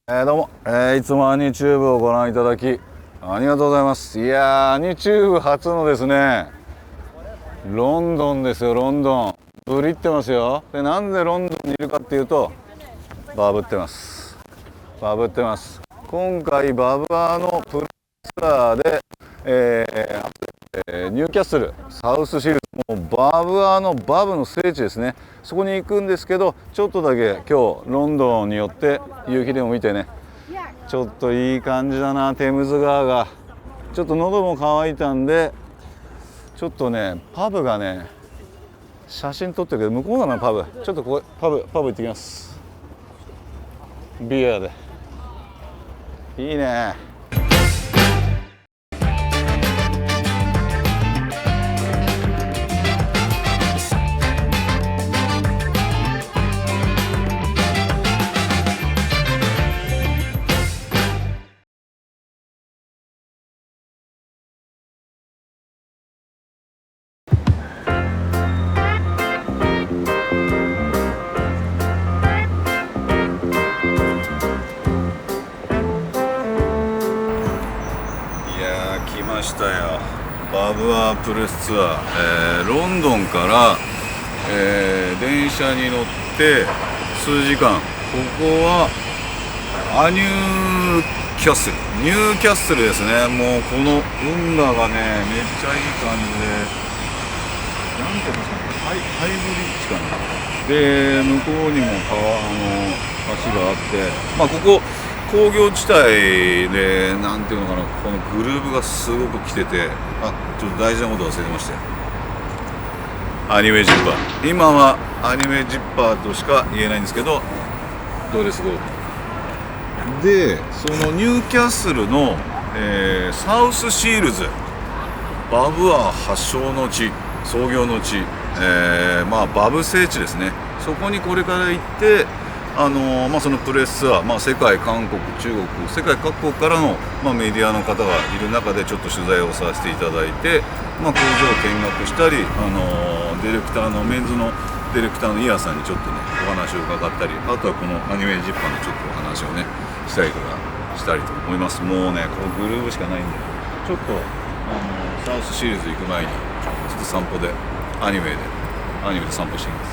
どうも、いつもアニチューブをご覧いただきありがとうございます。いやー、アニチューブ初のですね、ロンドンですよ。ロンドンブリってますよ。で、なんでロンドンにいるかっていうと、バブってます。バブってます。今回バブアーのプレスツアーで、ニューキャッスルサウスシールズ、もうバブアーのバブの聖地ですね。そこに行くんですけど、ちょっとだけ今日ロンドンによって夕日でも見てね、ちょっといい感じだな。テムズ川がちょっと喉も渇いたんで、ちょっとねパブがね、写真撮ってるけど向こうだな。パブちょっとここパブ行ってきます。ビアでいいね。来ましたよ、バブアープレスツアー。ロンドンから、電車に乗って数時間。ここはアニューキャッスル、ニューキャッスルですね。もうこの運河がねめっちゃいい感じで、なんていうんですかね、ハイブリッジかな。で、向こうにも川橋があって、まあここ工業地帯で、なんていうのかな、このグルーブがすごく来てて、ちょっと大事なこと忘れてましたよ。アニメジッパー、今はアニメジッパーとしか言えないんですけど、どうですか。で、そのニューキャッスルの、サウスシールズ、バブアー発祥の地、創業の地、バブ聖地ですね。そこにこれから行って、そのプレスツアー、世界、韓国、中国、世界各国からの、メディアの方がいる中でちょっと取材をさせていただいて、工場を見学したり、ディレクターのメンズのディレクターのイヤさんにちょっとねお話を伺ったり、あとはこのアニメジッパーのちょっとお話をねしたりと思います。もうねこのグルーブしかないんで、ちょっとサウスシリーズ行く前にちょっと散歩でアニメで散歩してきます。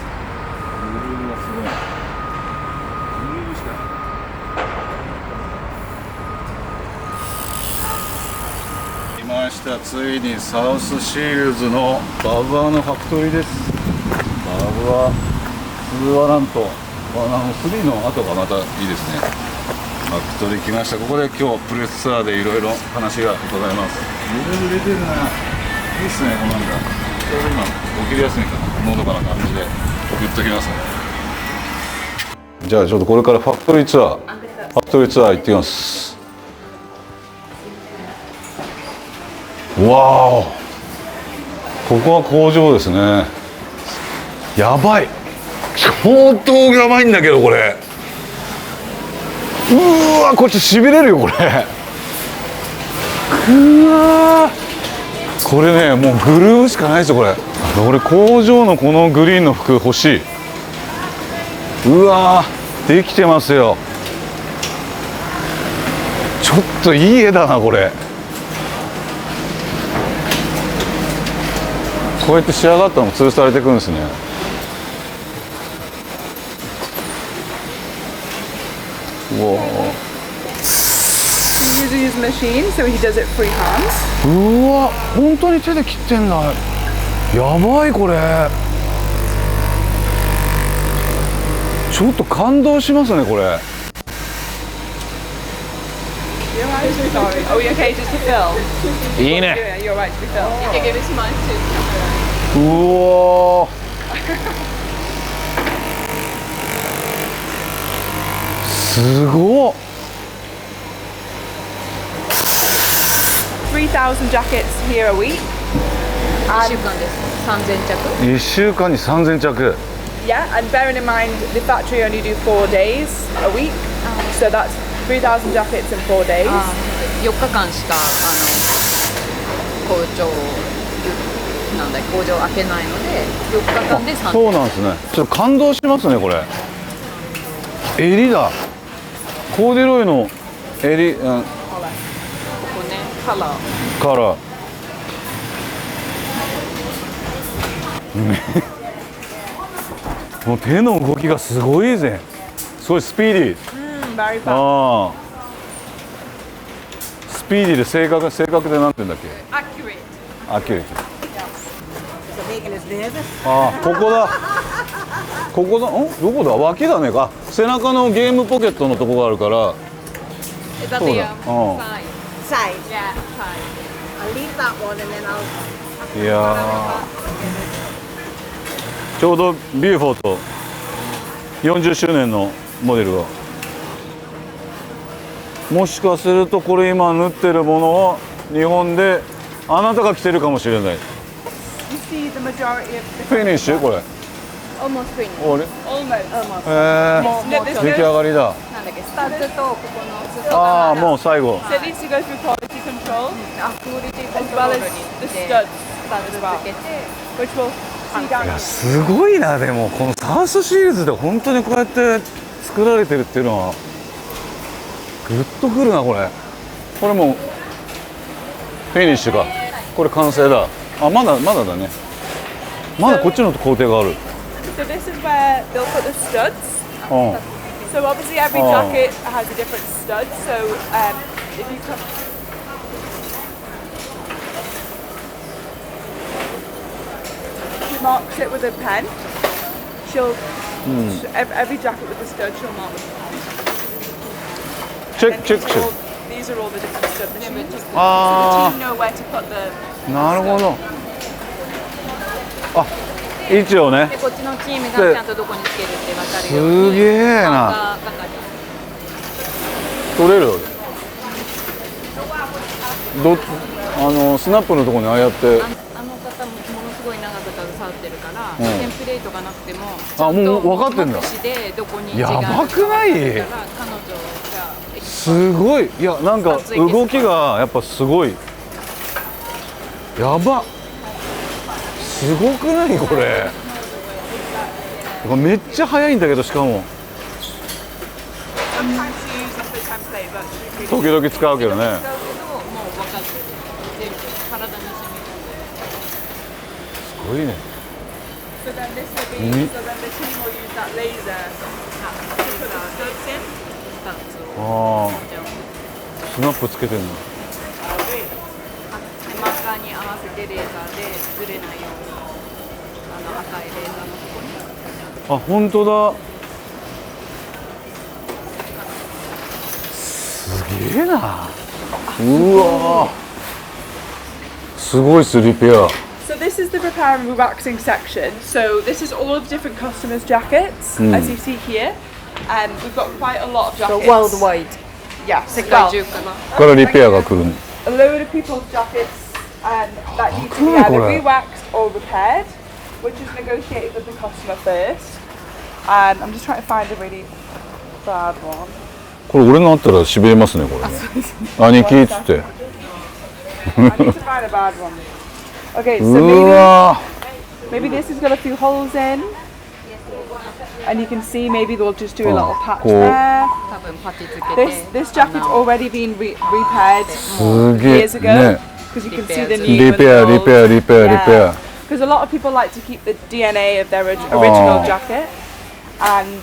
グルーブがすごい。来ました。ついにサウスシールズのバブアーのファクトリーです。バブアー通話なんと3の後がまたいいですね。ファクトリー来ました。ここで今日プレスツアーでいろいろ話がございます。揺れてるな。いいっすね。このなんかちょうど今お昼休みかな、のどかな感じで送っときますね。じゃあちょっとこれからファクトリーツアー行ってきます。わー、ここは工場ですね。やばい、相当やばいんだけどこれ。うわ、こっちしびれるよこれ。うわー、これねもうグルーヴしかないですよこれ。俺工場のこのグリーンの服欲しい。うわー、できてますよ。ちょっといい絵だなこれ。こうやって仕上がったのも吊るされていくんですね。うわー、うわ、本当に手で切ってんだ。やばいこれ。ちょっと感動しますねこれ。いいね。うわすごっ。3,000 jackets here a week. 1週間です。3000着。1週間に3000着。Yeah, and bearing in mind the factory only do 4 days a week, so that's 3,000 jackets in 4 days. 4日間しか工場開けないので4日間で3000。そうなんですね。ちょっと感動しますねこれ。襟だ。コーデュロイの襟、ほらここねカラーカラー。もう手の動きがすごいぜ。すごいスピーディー。very fast. ああ。スピーディーで正確でなんて言うんだっけ。accurate アキュレート。ああ、ここだ。ここだ。どこだ。脇だね。あ、背中のゲームポケットのとこがあるから。is that そう the だ。うん。 side Side. yeah side I'll leave that one and then I'll. いやー、ちょうどビューフォーと40周年のモデルが。もしかするとこれ今縫ってるものを日本であなたが着てるかもしれない。 You see the majority of the フィニッシュこれ。 almost finished 俺。 almost. もうNo, this 出来上がりだ。なんだっけスタッズとここの裾ああ、がもう最後。 So it needs to go through quality control クオリティコン as トロ well ー as ルに the で studs スタッズ as well, つけて which we'll see down いや here. すごいな。でもこのサウスシールズで本当にこうやって作られてるっていうのはグッとくるな。これもうフィニッシュか。これ完成だ。あ、まだだね。まだこっちの工程がある。 So this is where they'll put the studs. うん。 So obviously every Oh. jacket has a different stud. So if you come, she marks it with a pen. She'll every jacket with the stud she'll mark with a pen. チェッ And クチェックしてる。 these are all the different stud machines. So the あ team know where to put the. あ、なるほど。あ、位置をね。でこっちのチームがちゃんとどこにつけるって分かるすようにげえな。カウンター係取れるよ。スナップのところにああやって。あの方もものすごい長く携わってるから、テンプレートがなくてもあ、もう分かってんだ。目視でどこにやばくない？彼女がすごい。いや、なんか動きがやっぱすごい。やば。すごくないこれ。めっちゃ速いんだけど、しかも。 Sometimes she uses the template, but she 時々使うけどね。使うけどもう分かってる全部体に染みすごいね。 So then this will be. So then the team will use that laser to put the studs in. 込んでスタッツをああ、スナップつけてんの。マーカーに合わせてレーザーでずれないように赤いレーザーのところにあ、本当だ。すげえな。うわー。すごいスリペア。 So this is the repair and waxing section. So this is all of different customers' jackets, as you see here. And we've got quite a lot of jackets. worldwide Yes. 世 Well, 界中かなからリペアが来るの。 a load of people's jackets that need to be either re-waxed or repaired, which is negotiated with the customer first. And I'm just trying to find a really bad one. これ俺のあったらしびれますねこれね。兄貴っつって。 I need to find a bad one. Okay, so うわ maybe this has got a few holes in. And you can see maybe they'll just do a little patch cool. there. 多分パチつけて This jacket's already been repaired すげえ years ago ね。 because you can see the new リペアリペアリペアリペア。 Because a lot of people like to keep the DNA of their original jacket and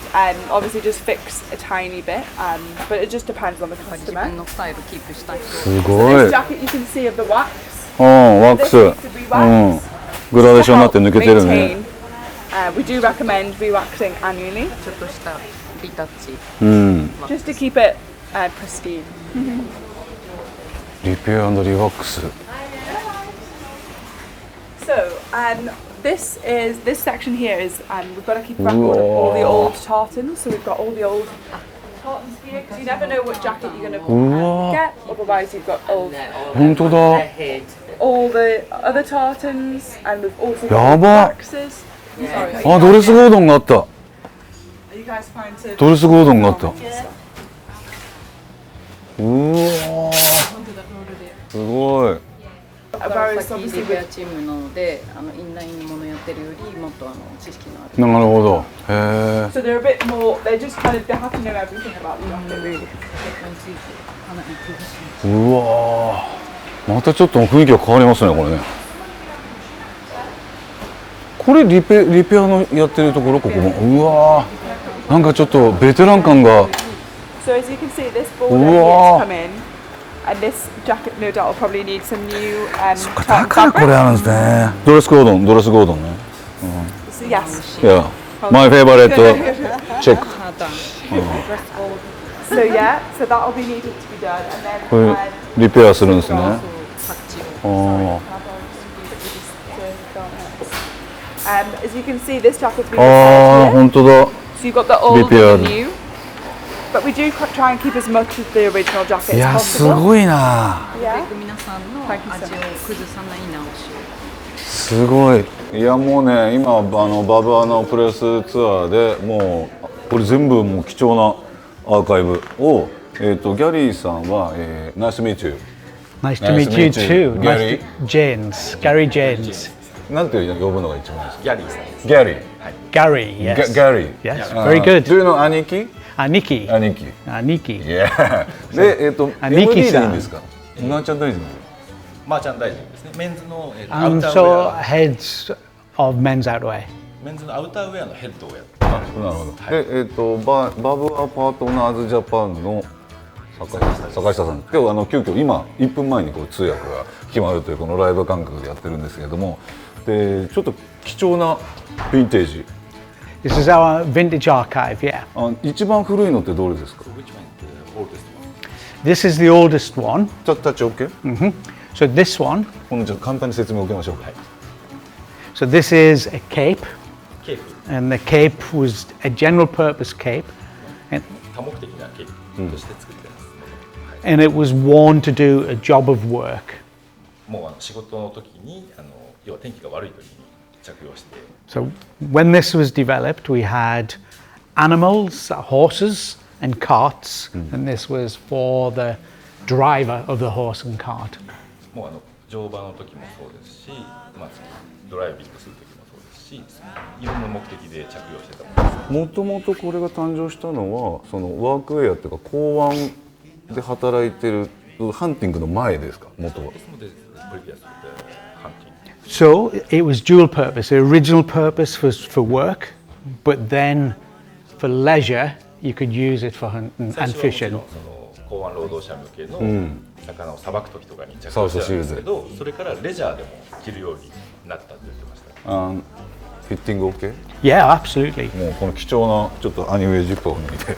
obviously just fix a tiny bit, but it just depends on the 自 customer. 分のスタイルキープしたい人すご This い。 jacket you can see of the wax. うん、ワック This ス。 needs to be うん。 waxed. グラデー To ションになっ help て抜けてるね。 maintain. We do recommend re-waxing annually ちょっとしたリタッチうん。 just to keep it pristine. リペア&リワックス。 So, this section here is we've got to keep record of all the old tartans. So we've got all the old tartans here because you never know what jacket you're going to get. Otherwise, you've got本当だ。 all the other tartans, and we've also や got ば。 waxes. Sorry, あ、ドレスゴードンがあった。 are you guys fine to? ドレスゴードンがあった。うわー。すごい。whereas さっき obviously リペア with チームなので、インラインものやってるよりもっと知識のある。なるほど。へえ。 so they're a bit more. They're just kind of they have to know everything about the jacket really. 結構についてかなり詳しい。うわー、またちょっと雰囲気が変わりますね、これね。これリペアのやってるところ、ここも。うわー、なんかちょっとベテラン感が。 So as you can see, this border here has come in, and this jacket no doubt will probably need some new だ tartan からこれ fabric. あるんですね。ドレスコードンね。 So yes. いや、マイフェイバレットチェック。So yeah, so that will be needed to be done, and then これリペアするんですね。あas you can see, this jacket's been あ、 repaired here. 本当だ。 So you've got the old and repaired. the new. But we do try and keep as much of the original jacket い as や、す possible. ごいな。 Yeah. 皆さんの味を崩さない直しを。すごい。いや、もうね、今バブアのプレスツアーでもうこれ全部もう貴重なアーカイブを、ギャリーさんは、Nice to meet you。 Nice to meet you too. Gary. Gary Janes. なんて呼ぶのが一番いいですか？ギャリーさんです。ギャリー。 Gary, yes. Gary. Yes, very good. Do you know 兄貴？ Aniki. 兄貴。 Aniki. Yeah. で、兄貴 MD さんでいいんですか？なっちゃん大臣。マーチャンダイジングですね。メンズの、アウ And ターウェ so ア、 heads of men's outwear. メンズのアウターウェアのヘッドをやってます。なるほど。で、バブアパートナーズジャパンの坂下さん、今日急遽今1分前にこう通訳が決まるというこのライブ感覚でやってるんですけれども、でちょっと貴重なヴィンテージ。 This is our vintage archive, yeah. 一番古いのってどれですか？ Which one is the oldest one? This is the oldest one. タッチ OK？ So this one. このじゃあ簡単に説明を受けましょう。So this is a cape, ケープ、 and the cape was a general purpose cape, and, 多目的なケープとして作ってます。 and it was worn to do a job of work. もう仕事の時に要は天気が悪い時に着用して。 So when this was developed, we had animals, horses, and carts, and this was for the driver of the horse and cart. もう乗馬の時もそうですし、まあ、ドライビングする時もそうですし、いろんな目的で着用してたものです。もともとこれが誕生したのはそのワークウェアっていうか港湾で働いてるハンティングの前ですか？元は。So it was dual purpose. The original purpose was for work, but then for leisure, you could use it for hunting 最 and 初はもち fishing. ろん港湾労働者向けの魚をさばく時とかに着用してたんですけど、それからレジャーでも着るようになったって言ってました。フィッティング OK？ Yeah, absolutely. もうこの貴重なちょっとアニメジップを抜いて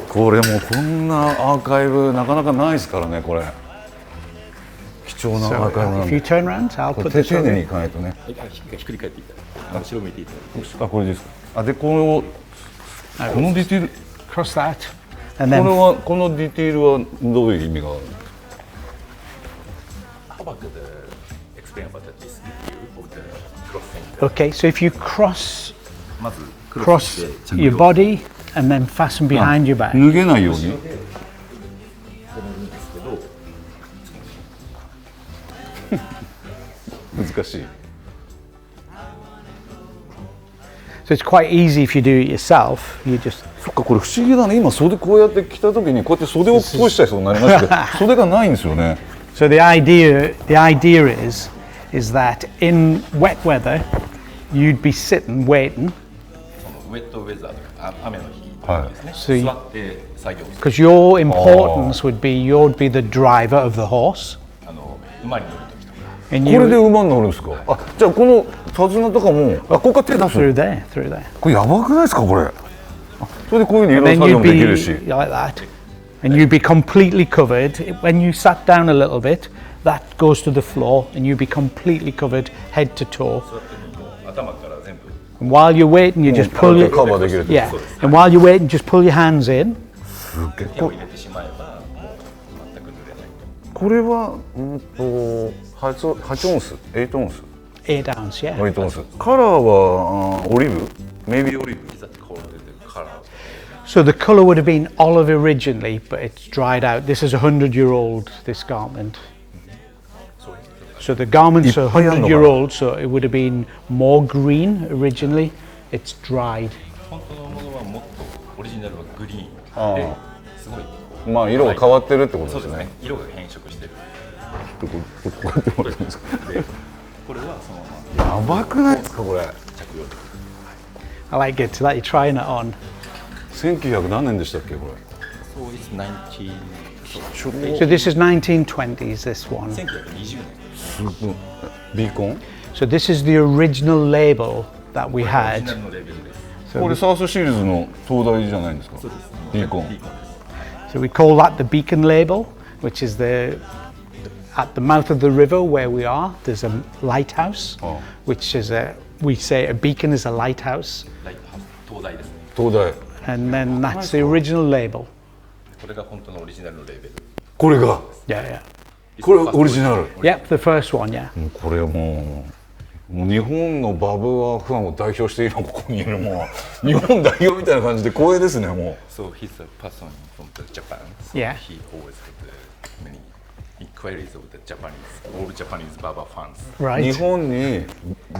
これもうこんなアーカイブなかなかないですからね。これ貴重な So アーカイブなん if で you turn around, I'll これ put this 丁寧 over. にいかないとね。ひっくり返っていただいて、後ろ向いていただいて。あ、これですか？でこのディティール Cross that, and これ then はこのディティールはどういう意味があるんですか？ How about the explain about this detail of the cross center? okay. So if you cross まずクロス cross して着 your 用 body and then fasten behind your back. 脱げないように。止めるんですけど、難しい。 So it's quite easy if you do it yourself. You just そっか、これ不思議だね。今袖こうやって着た時にこうやって袖を通しちゃいそうになりましたけど袖がないんですよね。 so the idea is that in wet weather you'd be sitting waiting ウェットウェザーとか雨の日とかですね、そういう座って作業する。 because your importance would be you'd be the driver of the horse, 馬に乗る時とか。 and こ you れで馬に乗るんですか？あ、じゃあこの手綱とかもここから手出す。 through there. これやばくないですかこれ？あ、それでこういうふうにいろ And んな then 作業 you'd もでき be るし。 like that, and you'd be completely covered. When you sat down a little bit, that goes to the floor, and you'd be completely covered head to toe. 座ってるのも頭から全部 And while you're waiting, you just pull your カバーできるってこと。 yeah. And while you're waiting, just pull your hands in. 手を入れてしまえばもう全く濡れないと。これは8オンス、8オンス、 8 ounce, yeah. 8オンス。カラーはオリーブ、メイビーオリーブ。Is that called the color? So the colour would have been olive originally, but it's dried out. This is 100-year-old, this garment. So the garment's 100-year-old, so it would have been more green originally. It's dried. 本当のものはもっとオリジナルはグリーンですごいまあ色が変わってるってことですね。そうですね。色が変色してる。こうやってもらっていいですか。でこれはそのままやばくないですかこれ。着用できる。 I like it that you're trying it on. 1900何年でしたっけこれ。そうです。19 So this is 1920s, this one. 1920年。すごい。ビーコン。 So this is the original label that we オリジ had. ナルのレベルです。これサースシリーズの東大じゃないんですか。そうです。ビーコン。ビーコンです。 So we call that the beacon label, which is at the mouth of the river where we are. There's a lighthouse, which is we say a beacon is a lighthouse, ライトハウス東大ですね。東大。 and then that's the original label. これが本当のオリジナルのレベル。これが。 Yeah, yeah. これオリジナル。 Yep, the first one, yeah. これもう日本のバブアーファンを代表しているのここにいるもう日本代表みたいな感じで光栄ですねもう。So he's a person from the Japan. So Yeah. he always had many inquiries of the Japanese, all Japanese Baba fans. 日 Right. 本に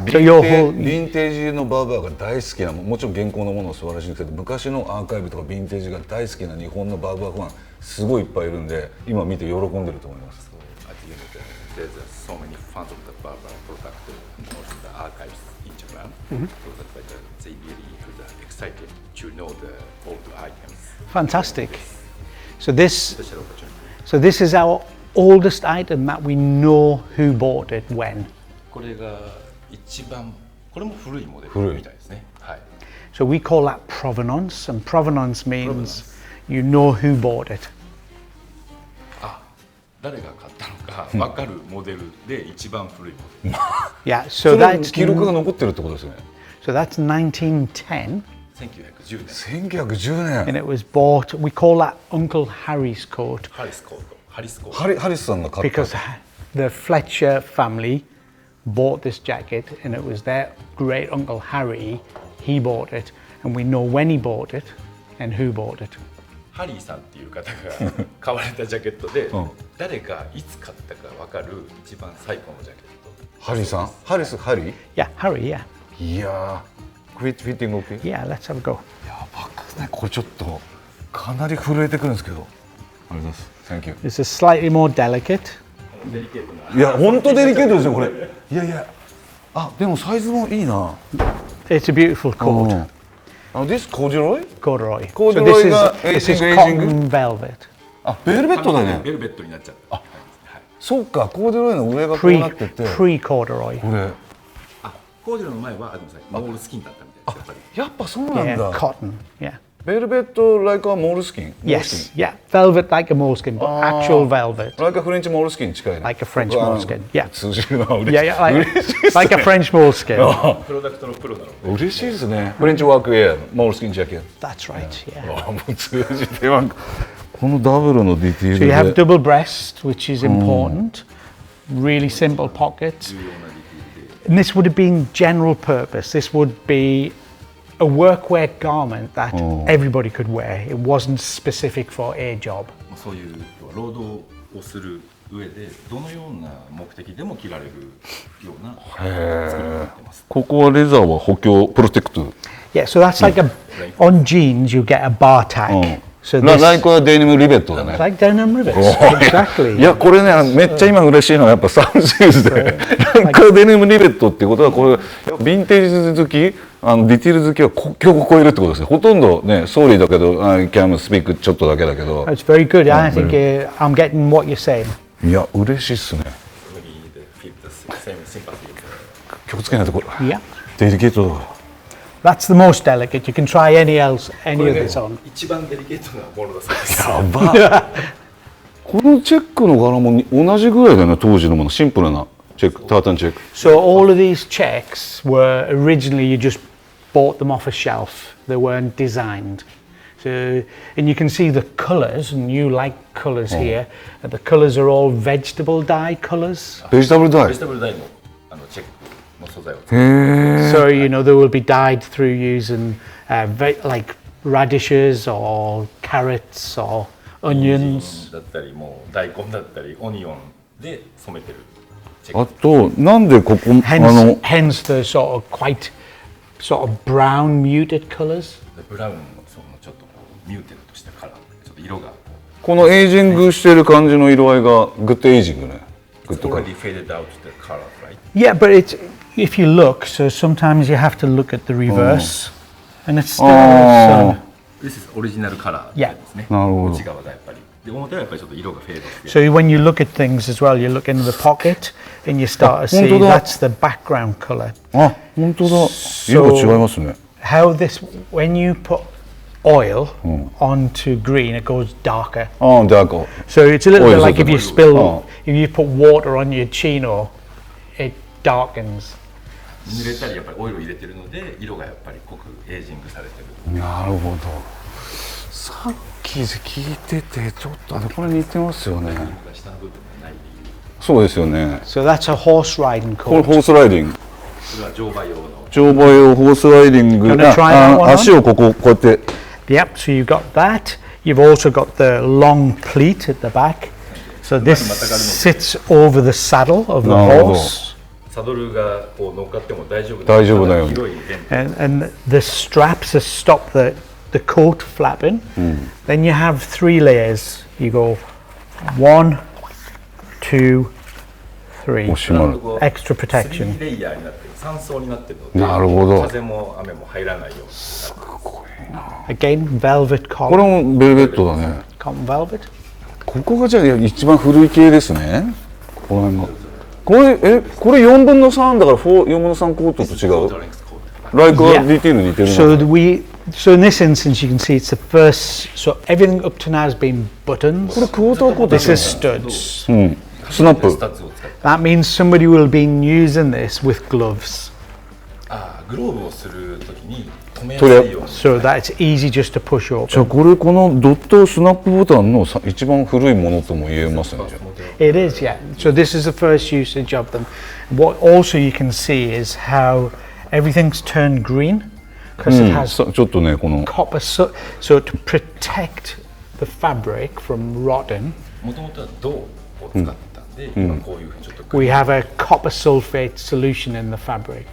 So your whole- ヴィンテージのバブアーが大好きなもちろん現行のものも素晴らしいんですけど昔のアーカイブとかヴィンテージが大好きな日本のバブアーファンすごいいっぱいいるんで今見て喜んでると思います。 So at the end of the day, there's so many fans of the Baba product and also the archives in Japan. So that's why they really excited to know the old items. Fantastic. So this, Special opportunity. so this is our oldest item that we know who bought it when. これが一番これも古いモデルみたいですね。はい。 So we call that provenance, and provenance means you know who bought it. 誰が買ったのか分かるモデルで一番古いモデル。 Yeah, そ so れ that's 記録が残ってるってことですね。 1910, 1910年。 1910 and 年。 it was bought. We call that Uncle Harry's coat ハリスコート。ハリスコート。ハリスさんが買った because the Fletcher family bought this jacket, and it was their great uncle Harry. He bought it, and we know when he bought it and who bought it. ハリーさんっていう方が買われたジャケットで、誰がいつ買ったか分かる一番最古のジャケット。ハリーさんハリスハリー Yeah, Harry. Yeah, いやーフィッティング OK? yeah. Let's have a go. やばくねこれちょっとかなり震えてくるんですけどありがとうございます Thank you This is slightly more delicate. デリケートな。いや本当デリケートですよこれいやいやあでもサイズもいいな It's a beautiful coat. This corduroy? Corduroy. Corduroy this isがthis is aging? cotton velvet. あベルベットだねベルベットになっちゃった。そうかコーデュロイの上がこうなってて Pre corduroy. これコーデュロの前はごめんなさいモールスキンだったみたいです。やっぱり。やっぱそうなん Yeah, だ cotton. Yeah. ベルベット like a モールスキン Yes. Yeah. Velvet like a moleskin, but actual velvet, like a フレンチモールスキンに近いね like a French moleskin. Yeah. 通じるな嬉しい Yeah, yeah. 嬉しいです Like a French moleskin. プロダクトのプロなので。嬉しいですねフレンチワークウェアモールスキンジャケッ That's right. Yeah. トあもう通じてはこのダブルのディテー So you have ルで double breast, which is important. Really simple pockets. And this would have been general purpose. This would be a workwear garment that everybody could wear. It wasn't specific for a job. そういう労働をする上でどのような目的でも着られるような作りになってます。ここはレザーは補強プロテクト Yeah, so that's like on jeans you get a bar tag. So ライクはデニムリベットだね like denim rivets. い Exactly. やこれねめっちゃ今嬉しいのはやっぱサウンシューズでライクはデニムリベットっていうことはこれヴィンテージ好きディティール好きは国境を超えるってことですねほとんどねソーリーだけどI can speak ちょっとだけだけど It's very good. I think I'm getting what you're saying. いや嬉しいっすね Really they feel the same sympathy. 気をつけないとこれ Yeah. デリケートだから That's the most delicate. You can try any of this on. 一番デリケートなものだそうです。やばこのチェックの柄も同じぐらいだよね当時のものシンプルなチェックタータンチェック So all of these checks were originally you just bought them off a shelf. They weren't designed. So, and you can see the colours, and you like colours here. And the colours are all vegetable dye colours. ベジタブルダイベジタブルダイのチェックの素材を使って。 So you know they will be dyed through using like radishes or carrots or onions. だったりもう大根だったりオニオンで染めてる。あとなんでここhence the sort of quite sort of brown muted colors. ブラウンのそのちょっとミューテッドしたカラー、ちょっと色がこのエイジングしてる感じの色合いがグッドエイジングね。グッドカラー。already faded out the color, right? Yeah, but it's if you look, so sometimes you have to look at the reverse, and it's still This is original color ですね。なるほど。内側がやっぱり。で表はやっぱりちょっと色がフェードして。So when you look at things as well, you look into the pocket and you start to see that's the background color. あ、本当だ。色が違いますね。How this when you put oil onto green, it goes darker. Oh, darker. So it's a little bit like if you if you put water on your chino, it darkens. 濡れたりやっぱりオイルを入れてるので色がやっぱり濃くエイジングされてる。なるほど。さっき聞いててちょっとこれ似てますよね。下の部分がない理由。そうですよね。So that's a horse riding これ coat. ホースライディング。それは乗馬用の。乗馬用ホースライディング。足をこうやって。Yep, so you've got that. You've also got the long pleat at the back. So this sits over the saddle of the horse. サドルがこう乗っかっても大丈夫大丈夫だよ。And the straps stop the coat flapping. Then you have 3 layers. You go 1, 2, 3. Extra protection. 3レイヤーになってる。3層になってるので。なるほど。風も雨も入らないように。Again, velvet こ cotton. れもベルベットだね。 Cotton velvet. ここがじゃあ一番古い系ですね。この辺が。これ4分の3だから4分の3コートと違う。ライクはディティール似てるの。So in this instance, you can see it's the first. So everything up to now has been buttons. これクォーターコート This is studs. うん。スナップ。That means somebody will be using this with gloves. グローブをするときに止めやすいように。So that it's easy just to push じゃあ open. このドットスナップボタンの一番古いものとも言えますね。 It is, yeah. So this is the first usage of them. What also you can see is how everything's turned green because it has ちょっとねこの copper. So to protect the fabric from rotting, もともとは銅を使ってたんで、今こういうふうにちょっと。we have a copper sulfate solution in the fabric.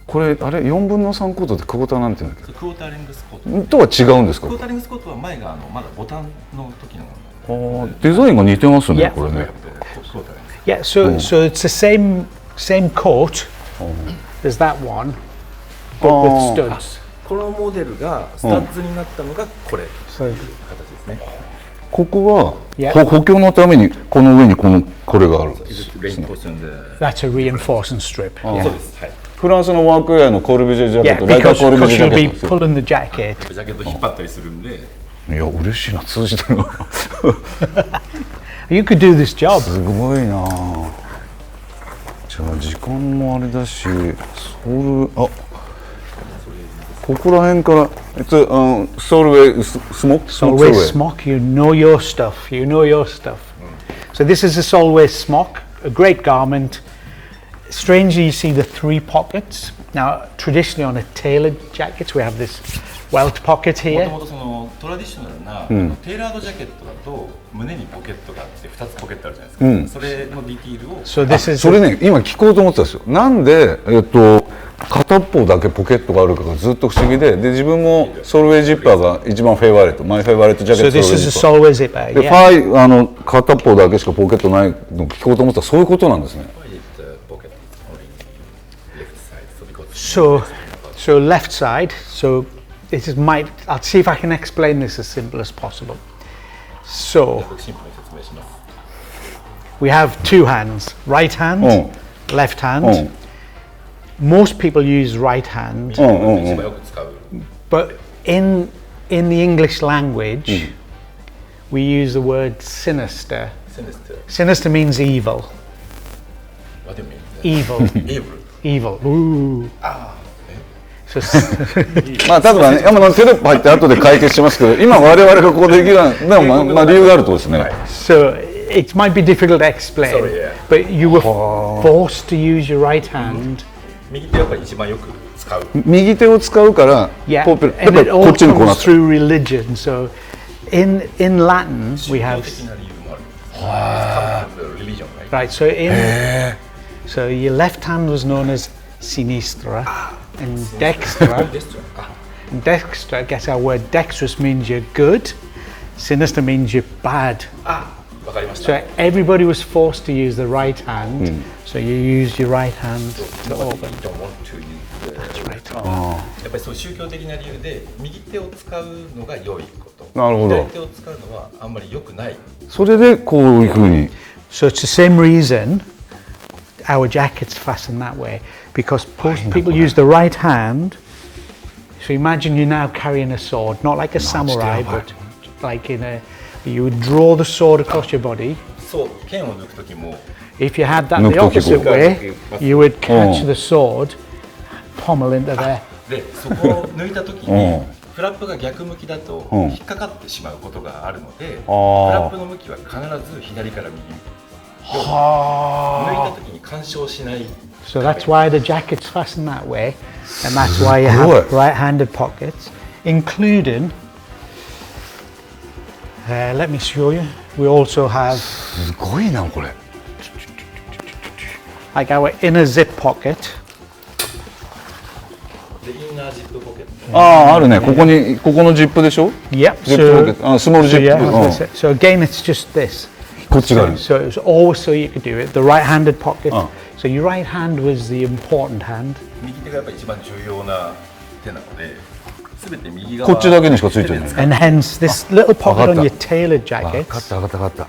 これ4分の3コートってクォーターなんていうんだっけ？クォーターリングスコート。とは違うんですか？クォーターリングスコートは前がまだボタンの時のもの。デザインが似てますね、 Yeah. これね。Yeah, so it's the same coat as that one, but with studs. このモデルがスタッズになったのがこれという形ですね。ここは Yeah. 補強のためにこの上にこれがある。レインポーションで。That's a reinforcing strip. そうです。はい。フランスのワークウェアのコルビジェジャケッ Yeah, ト、ライター because コルビジェ you'll ジャケ be ット。 pulling the jacket. ジャケット引っ張ったりするんで。いや嬉しいな、通じてるわ。You could do this job. すごいな。じゃあ時間もあれだし、ここら辺から、Solway smoke. Solway smock. You know your stuff. You know your stuff. So this is a Solway smock, a great garment. Strangely, you see the 3 pockets. Now, traditionally on a tailored jacket, we have this welt pocket も here. ともとそのトラディショナルなテーラードジャケットだと胸にポケットがあって2つポケットあるじゃないですか。それのディティールを。So this is それね、今聞こうと思ってたんですよ。なんで片っぽだけポケットがあるかがずっと不思議で、自分もソルウェイジッパーが一番フェイバレット、マイフェイバレットジャケ so ット。 this is a Solway zipper. で、 Yeah. 片っぽだけしかポケットないの聞こうと思ったらそういうことなんですね。So left side. So this is I'll see if I can explain this as simple as possible. So シンプルに説明します。 we have 2 hands, right hand, left hand. Most people use right hand, 一番よく使う。but in the English language, we use the word sinister. Sinister means evil. What do you mean? Evil. Evil. Evil. Ooh. So まあ多分ね、テロップ入って後で解決しますけど、今我々がここできるのはでもまあ理由があるとですね。So it might be difficult to explain, Sorry, yeah. but you were forced to use your right hand 右手やっぱり一番よく使使う。右手を使うから Yeah, ポピュラー。 and だ it からこ all っちにこうなっ comes てる。 through religion. So in Latin we 宗 have 教的な理由もある。Comes from the religion, right? right. So your left hand was known as sinistra, and dextra. And dextra, guess our word dexterous means you're good. Sinister means you're bad. わかりました。 So everybody was forced to use the right hand. So you use your right hand to open. Don't want to use the Right. やっぱりそう宗教的な理由で右手を使うのが良いこと。なるほど左手を使うのはあんまり良くない。それでこういうふうに。 So it's the same reason our jackets fasten that way, because people use the right hand. So imagine you're now carrying a sword, not like a samurai, but like you would draw the sword across your body. そう剣を抜くときも If you had that the opposite way, you would catch the sword, pommel into there. でそこを抜いたときにフラップが逆向きだと引っかかってしまうことがあるので、フラップの向きは必ず左から右向きです。抜いたときに干渉しない。 So that's why the jackets fasten that way, and that's why you have right-handed pockets, including. Let me show you. We also have すごいなこれ。 like our inner zip pocket. でインナージップポケット。ああ、あるね。ここのジップでしょ。 Yep. ジップポケット。スモールジッ yeah, プ。 that's it. So again, it's just this. こっちがある。 So it was always so you could do it. The right-handed pocket. So your right hand was the important hand. 右手がやっぱり一番重要な手なので、すべて右側。こっちだけにしかついてない。 And hence this little pocket on your tailored jackets. 分かった。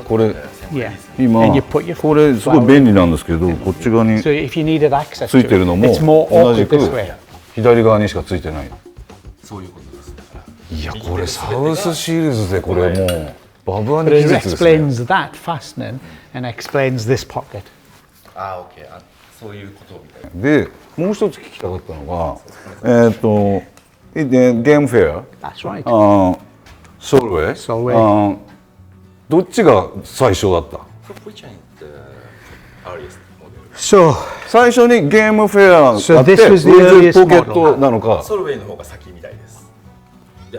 これ Yeah. 今 And you put your これすごい便利なんですけど、こっち側に So if you needed access ついてる to の it, も it's more 同じ awkward く this way. 左側にしかついてない。そういうことです。だからいやこれサウスシールズでこれもうバブアニ But 気 it 絶ですね。 explains that fastening and explains this pocket. ああ、オッケー。そういうことみたいな。でもう一つ聞きたかったのがゲームフェ That's right. アソルウェイ Solway どっちが最初だった？ So which one is the earliest model? So 最初にゲームフェアがあって So this was the ウィズ earliest ポケットなのかソルウェイの方が先みたいです。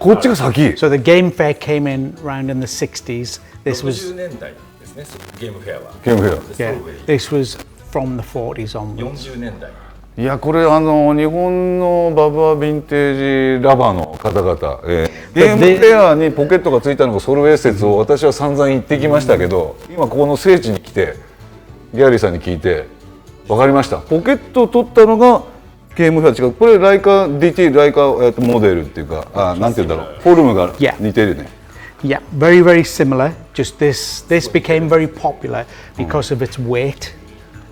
こっちが先。 so the game fair came in around in the 60s. This 60 was 年代ですね。ゲームフェアは。ゲームフェア。でソ yeah. ルウェイ This was from the 40s onwards. 40年代。いやこれ日本のバブアヴィンテージラバーの方々、ゲームフェアにポケットがついたのがソルウェイ説を私は散々言ってきましたけど、今ここの聖地に来てギャリーさんに聞いて分かりました。ポケットを取ったのがゲームフェア違う。これライカディティールライカモデルっていうかなんていうんだろうフォルムが似てるね。Yeah, very, very similar. Just this became very popular because of its weight.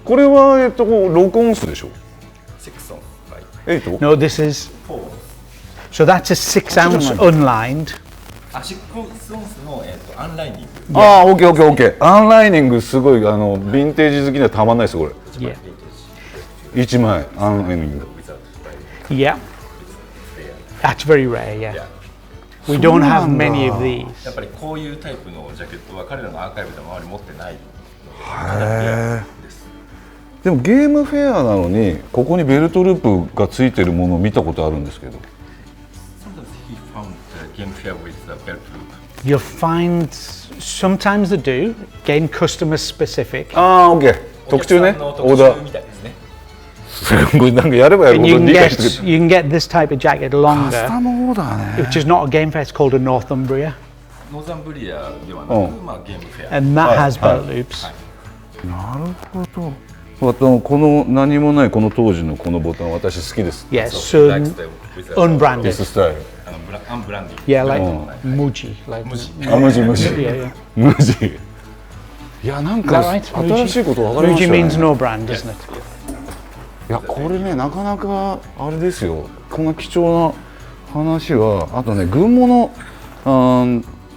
これは6オンスでしょ。6 on 8？ No, this is 4 so that's a 6-ounce unlined. 6オンスのアンライニング。ああ、オッケー。アンライニングすごいヴィンテージ好きにはたまんないですこれ。 Yeah, 1枚アンライニング。 yeah. That's very rare. Yeah, we don't have many of these. やっぱりこういうタイプのジャケットは彼らのアーカイブでもあまり持ってないので、かなりレアです。でもゲームフェアなのにここにベルトループがついてるものを見たことあるんですけど。 Sometimes he found the game fair with the belt loop. You'll find sometimes they do. Again, customer specific. ああ、オッケー。特注ね。おオーダ客さんの特注みたいですね。ー。すごいなんかやればやる And ほ you ど can 理解 get してくれる。 you can get this type of jacket カ longer, スタムオーダーね。 which is not a game fair. It's called a Northumbria, ノーザンブリアではなく、まあゲームフェア。 and that has belt loops. なるほど。この何もないこの当時のこのボタン私好きです。 Yes, So he likes so the with the unbranded. デススタイル。アンブランディング。 Yeah, like Muji, like 無地。あ、無地。 yeah, yeah. 無地。いやなん Is か that right? 新しいこと分かりまし Muji た means ね。 no brand, doesn't it? いやこれねなかなかあれですよ。こんな貴重な話はあとね軍物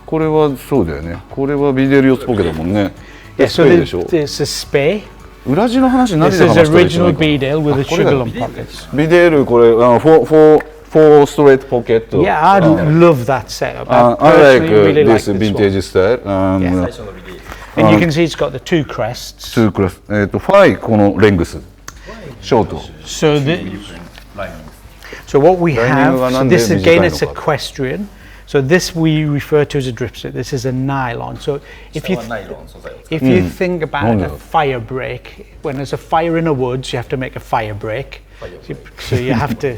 これはそうだよね。これはビデルヨツポケだもんね。 Yeah, ス so ペイでしょ。 this is Spey. 裏地の話何 This で is 話したらいい original か。 beadle with a これだ sugar lump pocket. ビデルこれ4ストレートポケット。 Yeah, I love that setup. I like personally really like this this vintage one. style. 最初のビデオ。 And you can see it's got the two crests. 2クラスファイこのレングスショート。 So So what we ライニングが have, な so んで this 短い again, の it's か。 equestrian. So this we refer to as a drip strip. This is a nylon. So if 下 you はナイロン素材を使う if you think about a Wonder. fire break, when there's a fire in the woods, you have to make a fire break. So you have to,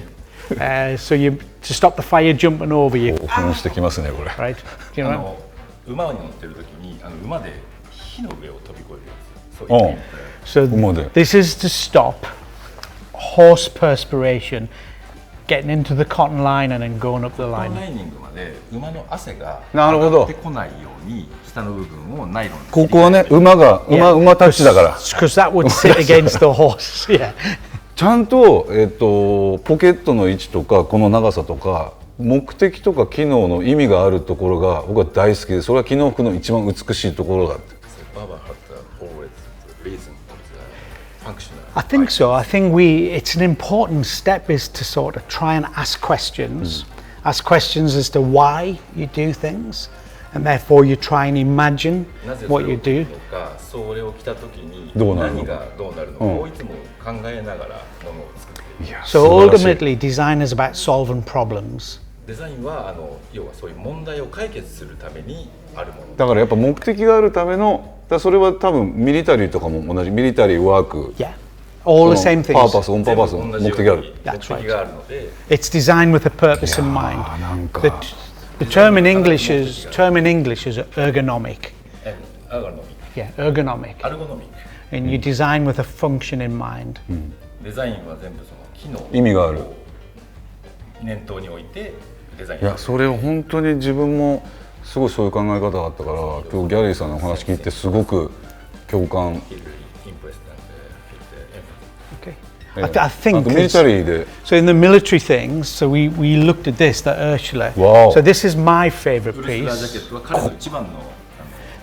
so you to stop the fire jumping over you, 興奮してきますねこれ。 right? Do you あ know? の馬に乗ってる時に馬で火の上を飛び越えるやつ。そういう意味で So Umode. this is to stop horse perspiration getting into the cotton line and then going up the コン line. ライニングまで馬の汗がなるほど上がってこないように下の部分をナイロンでここはね馬タッチだから Because that would sit against the horse. Yeah. ちゃんと、ポケットの位置とかこの長さとか目的とか機能の意味があるところが僕は大好きでそれは機能服の一番美しいところだって。ババhad always the reason of the functional. I think so. I think it's an important step is to sort of try and ask questions. Ask questions as to why you do things, and therefore you try and imagine なぜ what それ you を着る do. のか、それを着た時にどうなるのか何がどうなるのかをいつも考えながらものを作っている。 So ultimately, design is about solving problems. デザインは要はそういう問題を解決するためにあるもの。だからやっぱ目的があるためのそれは多分ミリタリーとかも同じミリタリーワーク Yeah, all the same パーパ things. スオンパーパスの目的がある。目的があるので、 It's designed with a purpose in mind. なんか The term in English is ergonomic. アルゴノミッ Yeah, ergonomic. ク、アルゴノミック。 And you design with a function in mind. デザインは全部その機能意味がある。を念頭に置いてデザイン。いやそれを本当に自分もすごいそういう考え方があったから今日ギャリーさんのお話聞いてすごく共感。 Okay. I think ミリタリーで so in the military things, so we looked at this, the Ursula. Wow. So this is my favorite ウルスラジャ piece. ケットは彼の一番の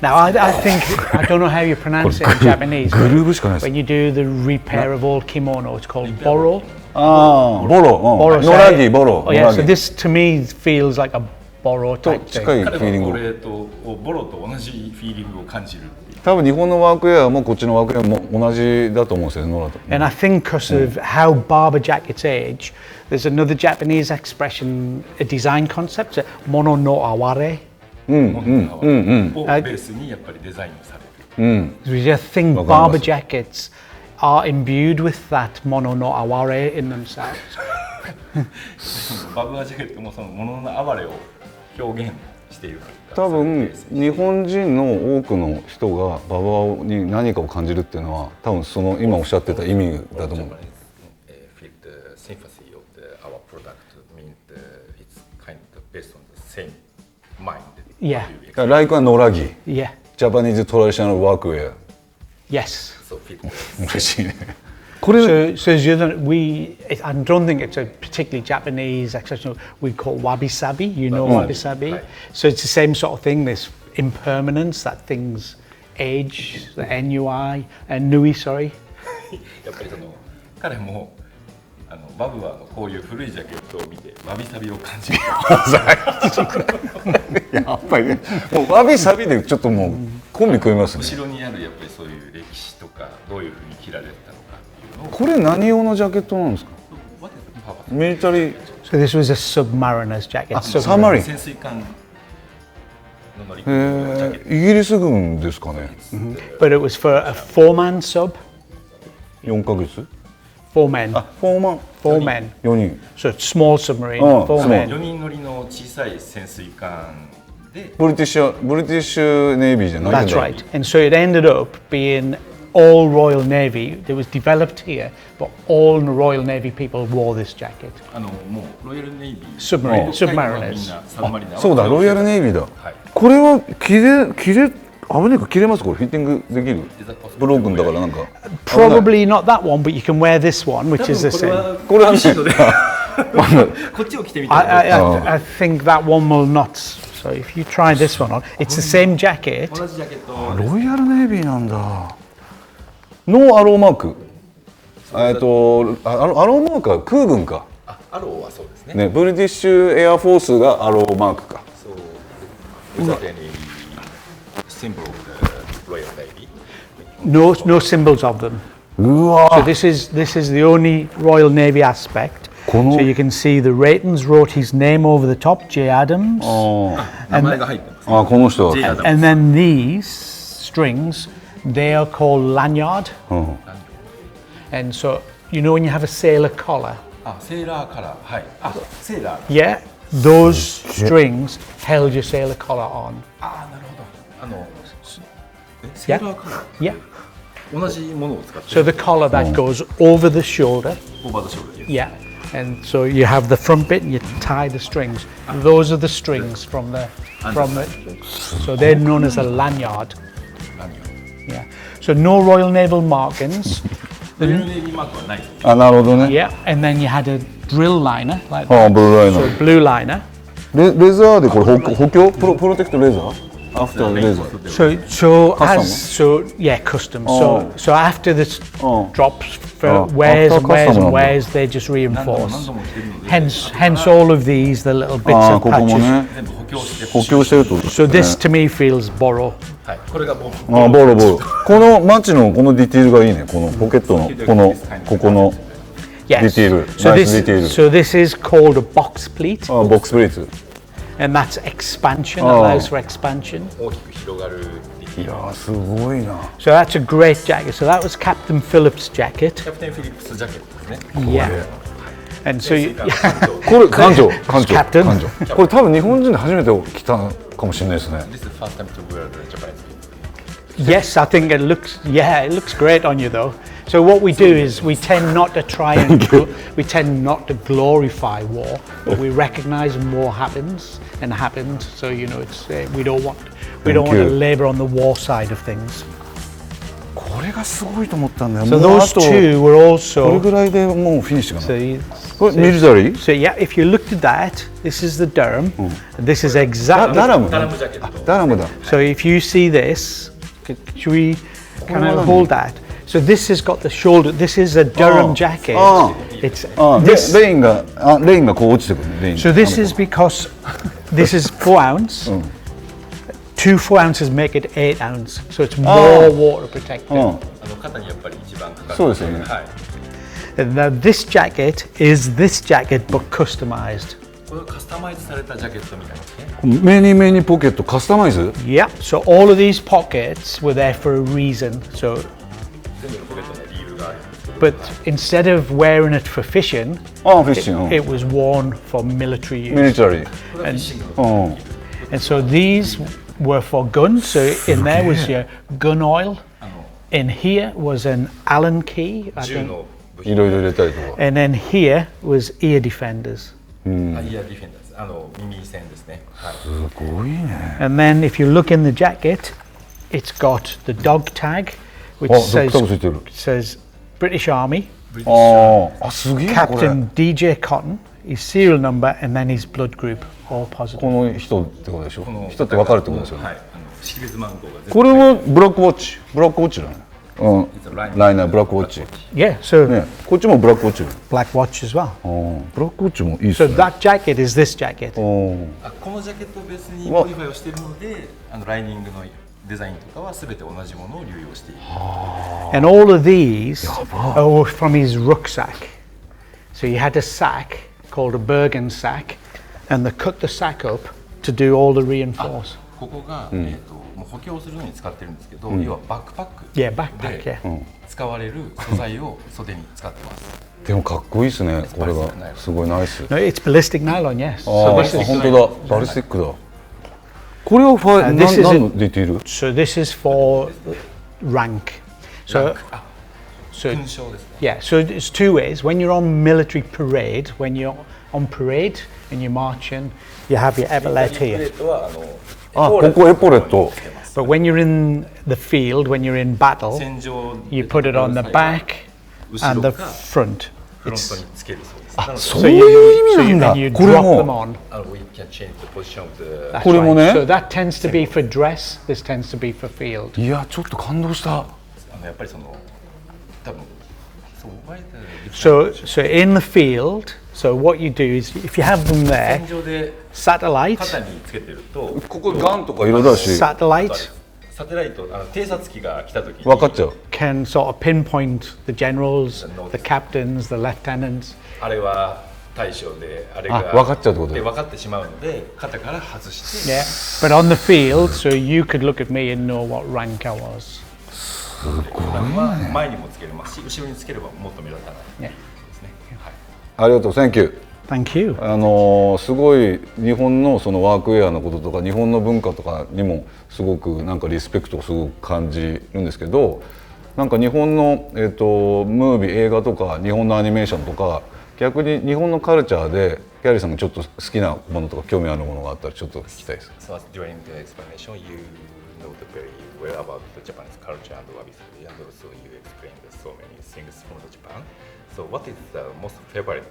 Now I think I don't know how you pronounce it in Japanese. グルーブしかないです。 When you do the repair of old kimono, it's called boro. ああボロ、Boro. ノラギボロ、 Oh ノ yeah. ラ So ギ this to me feels like a boro と type 近 thing. いフィーリング。これとボロと同じフィーリングを感じるっていう。多分日本のワークウェアもこっちのワークウェアも同じだと思うんですよね、ノラと。 And I think because of how Barbour jackets age, there's another Japanese expression, a design concept, mono no aware. をベースにやっぱりデザインをされてる。 We just think Barbour jackets are imbued with that mono no aware in themselves. バブアージャケットもそのものの哀れを表現しているというか。多分日本人の多くの人がババアに何かを感じるっていうのは多分その今おっしゃってた意味だと思う。 Feel the sympathy of our product mean it's kind of based on the same mind. Yeah. ライクはノラギ、 Yeah. ジャパニーズトラディショナルワークウェア。 Yes. So feel the 嬉しいね。これ So as you know, I don't think it's a particularly Japanese expression. We call wabi sabi. You know wabi sabi. So it's the same sort of thing. This impermanence that things age. The NUI and nui. Sorry. やっぱりその彼もバブアーのこういう古いジャケットを見てわびさびを感じる。やっぱりね、もうわびさびでちょっともうコンビ組みますね。後ろにあるやっぱりそういう歴史とかどういうふうに着られてたのかっていうのを。これ何用のジャケットなんですか？ミリタリー。 So this was a submariner's jacket. サマリン。潜水艦の乗り込みのジャケット。イギリス軍ですかね。 But it was for a four-man sub. 4ヶ月？ Four men. 4 4 men. 人。 So it's small submarine. Oh, Four small. men. 4人乗りの小さい潜水艦で。ブリティッシュネイビーじゃないん That's だ。 right. And so it ended up being all Royal Navy. It was developed here, but all the Royal Navy people wore this jacket. もうロイヤルネイビー。 Submarine. みん Submariners. なサブマリナーをそうだ、ロイヤルネイビーだ。はい。これは危ねえか切れますこれフィッティングできる。ブロークンだからなんか。 Probably not that one, but you can wear this one, which is the これ same. はこれはね厳しいのでこっちを着てみたい。 I think that one will not. So if you try this one on, it's the same jacket. 同じジャケット。ロイヤルネイビーなんだ。ノーアローマーク。アローマークは空軍か。アローはそうですね。ね、ブリティッシュエアフォースがアローマークか。そう。without any symbol of the Royal Navy. No symbols of them. うわ So this is the only Royal Navy aspect. この So you can see the ratings wrote his name over the top, J. Adams. 名前が入ってます。この人は J. Adams And then these strings, they are called lanyard. And so, you know when you have a sailor collar? セーラーカラー、はい。セーラー。Yeah, those strings held your sailor collar on. なるほど。セーラーカラー。 Yeah. 同じものを使って。 So the collar that goes over the shoulder. オーバードショルダー。Yeah. And so you have the front bit and you tie the strings. Those are the strings from the so they're known as a lanyard. Yeah. So no Royal Naval markings. ロイヤルネイビーマークはない。なるほどね。 Yeah. And then you had a drill liner like ブル that. ーライナ So blue liner. レザーでこれ補強プロテクトレザーアフターレザー So custom. So after this drops for wears and wears and wears, they just reinforce. Hence all of these, the little bits こ of こも patches. ね補強してるってことです So ね this to me feels borrow. はい。これがボボロボロこのマッチのこのディティールがいいねこのポケットのここの Yes. Detail. So Nice this, detail. so this is called a box pleat, ボックスプレーツ and that's expansion. Allows for expansion. 大きく広がる。いやーすごいな So that's a great jacket. So that was Captain Phillips' jacket. キャプテンフィリップスジャケットですね。 Yeah. And so you, これ艦長 Captain. これ多分日本人で初めて着たかもしれないですね This is the first time to wear the Japanese. yes, I think it looks great on you though. So what we do is we tend not to try and we tend not to glorify war, but we recognise when war happens and happened. So you know, it's we don't want to labour on the war side of things. これがすごいと思ったんだよ So もう those あと two were これ also. ぐらいでもうフィニッシュか So な you, これミリタリー so yeah, if you looked at that, this is the Durham. This is ダ exactly. ラムダラムジャケット。ダラムだ So if you see this, should we kind of hold that? So this has got the shoulder. This is a Durham jacket. It's でレインがこう落ちてくるねレイン so this is because this is 4 ounce. 2 4 ounces make it 8 ounce. So it's more water protected. 肩にやっぱり一番かかる。そうですよねはい。 And now this jacket is this jacket but customized. これカスタマイズされたジャケットみたいですね。メニポケットカスタマイズ Yep. So all of these pockets were there for a reason. So, 全部のポケットの理由があるんですけど。 but instead of wearing it for fishing, フィッシング it was worn for military ミ use. リタリーこれがフィッシングの。And so these were for guns. So in there was your gun oil. In here was an Allen key, I 銃 think. の部い品。ろいろ入れたりとか And then here was ear defenders. イヤーディフェンダーです。耳栓ですね。はい。すごいね And then if you look in the jacket, it's got the dog tag, which ドッ says, グタグついてる says British Army, すげえなこれ Captain DJ Cotton, his serial number, and then his blood group, all positive. この人ってことでしょ人って分かるってことですよねはい。識別番号が全部。これはブラックウォッチだねライナーブラックウォッチ Yeah, so ねこっちもブラックウォッチ black watch as well. ブラックウォッチもいいっす So ね that jacket is this jacket. このジャケットを別にモディファイをしているので、ライニングのデザインとかは全て同じものを流用している。And all of these are from his rucksack. So you had a sack called a Bergen sack, and they cut the sack up to do all the reinforce. ここが、もう補強するのに使ってるんですけど、要はバックパック Yeah, backpack, で yeah. 使われる素材を袖に使ってます。でもかっこいいっすねこれがすごいナイス No, it's ballistic nylon, yes. あ So this is 本当だバルスティックだこれは何 this is のディティール so this is for rank. So 勲章ですね。 yeah, so it's 2 ways. When you're on military parade, when you're on parade and you're marching, you have your epaulet プレ here. ートはここエポレット But when you're in the field, when you're in battle, 戦場 you put it on the back 後 and ろ the か front. フロントにつけるそうです。なのでそういう意味なん and you だこれ drop them も on. we can change the position of the That's これもね right. So that tends to be for dress. This tends to be for field. いやちょっと感動したやっぱりその多分そう覚えてる。 So in the field, so what you do is if you have them there, 戦場で satellite, 肩につけてるとここガンとか色だし satellite サテライト偵察機が来た時に分かっちゃう can sort of pinpoint the generals, the captains, the lieutenants. あれは対象であれが分かっちゃうってことで分かってしまうので肩から外して、 Yeah, but on the field, so you could look at me and know what rank I was. 前にもつける、後ろにつければもっと目立たない Yeah. ですね。はい。ありがとう、Thank you。 Thank you. すごい日本のそのワークウェアのこととか日本の文化とかにもすごくなんかリスペクトをすごく感じるんですけど、なんか日本の、ムービー映画とか日本のアニメーションとか逆に日本のカルチャーでギャリーさんがちょっと好きなものとか興味あるものがあったらちょっと聞きたいです。So during the explanation, you know the very well about the Japanese culture and wabi-sabi, and also you explained so many things from the Japan. So what is the most favorite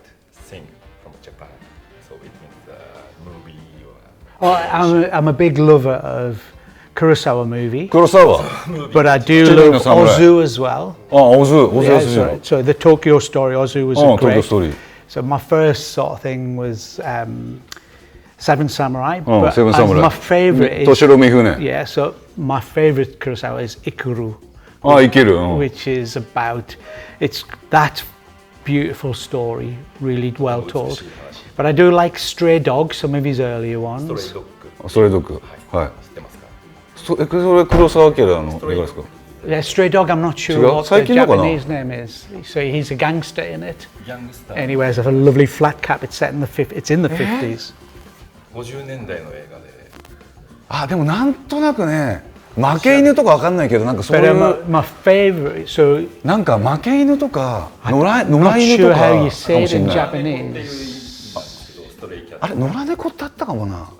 thing from Japan? So it means the movie or. I'm a big lover of Kurosawa movie, 黒沢 but I do Children love of Samurai. Ozu as well. オズ Yeah, 安いの so the Tokyo Story Ozu was 東京 great. ストーリー So my first sort of thing was Seven Samurai. But Seven Samurai. my favorite is 敏郎三船 yeah. So my favorite Kurosawa is Ikuru, いける、which is about it's that beautiful story, really well told. But I do like Stray Dog, some of his earlier ones. ストレイドッグ。ストレイドッグはい知ってますか？それ黒沢明の映画ですか？ Yeah, Stray Dog. I'm not sure違う？ what the 最近のかな？ Japanese name is. So he's a gangster in it, ギャングスタ and ー。 he wears a lovely flat cap. It's set in the it's in the 50s. 50年代の映画で。あ、でもなんとなくね、負け犬とかわかんないけどなんかそうい But う my favorite. So なんか負け犬とか野良 I'm not 犬 sure とか how か you も say し it れ in ない。 Japanese. ストレイキャッあれ野良猫ってあったかもな。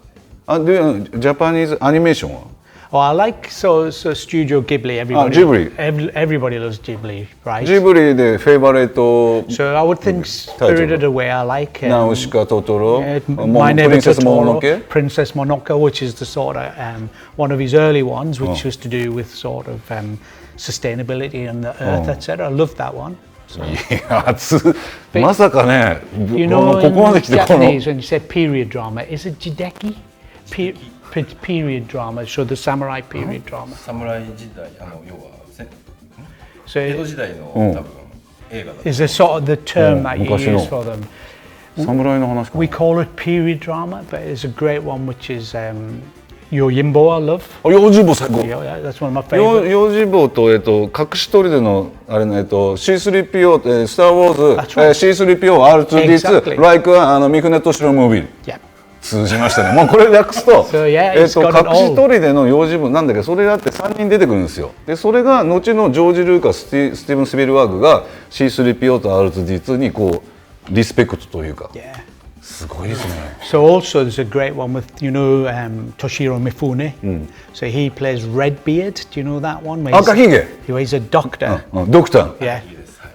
あ、でジャパニーズアニメーションは？ Oh, I like so Studio Ghibli. Everybody, Ghibli. Everybody loves Ghibli, right? ジブリでフェイバレート So I would think Spirited Away. I like ナウシカトトロ、 My プ Neighbor リンセスモノノ Totoro, ケ。 Princess Mononoke, which is the sort of one of his early ones, which was to do with sort of sustainability and the earth, etc. I loved that one. いやまさかね、 You こ know, こまで in 来てこの Japanese, when you say period drama, is it jideki? Period drama, so the samurai period drama. 侍時代、要はSo 江戸時代の多分映画だと。 is a sort of the term that you 昔の use for them. 侍の話か。 We call it period drama, but it's a great one which is Yojimbo, I love. 用心棒最高。 Yeah, that's one of my favorite. 用心棒と隠し砦のあれねC3PO スターウォーズ That's right. C3PO R2D2 Exactly. like 三船敏郎ムービー Yeah. 通じましたね。もうこれ略すと So, yeah, it's got it 隠 all. し砦の用心棒なんだけどそれがあって3人出てくるんですよ。でそれが後のジョージ・ルーカススティーブン・スピルバーグが C3PO と R2D2 にこうリスペクトというか Yeah. すごいですね。 So also there's a great one with Toshiro Mifune. So he plays Redbeard. Do you know that one? Where 赤ひげ he's a doctor. ドクター Yeah.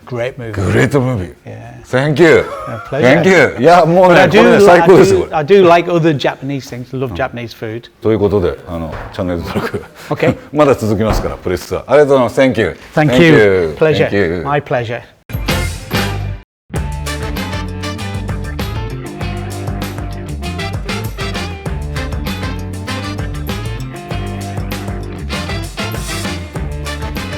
Great movie. グレートムービー Yeah. Thank you pleasure. Thank you いやもう But ね I これ do, ね最高ですよこれ I do like other Japanese things. I love Japanese food. ということでチャンネル登録 Okay. まだ続きますからプレスツアーありがとうございます Thank you Thank you. Pleasure. Thank you My pleasure.